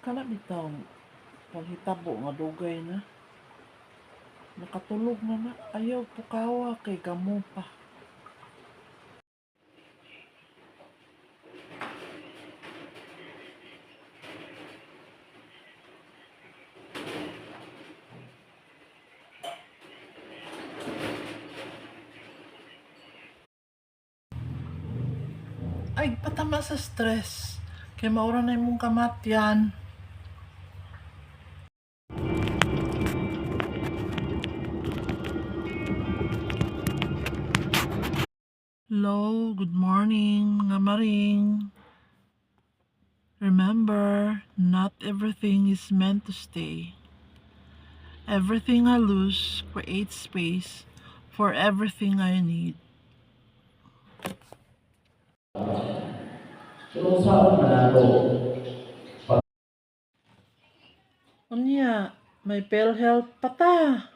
Kana bitaw paghitabo nga dugay na. Nakatulog na. Ayaw pukawa kay gamo pa. Ay, patama sa stress. Kay maura na imong kamatyan. Hello, good morning, mga maring. Remember, not everything is meant to stay. Everything I lose creates space for everything I need. Unya, may PhilHealth pa ta.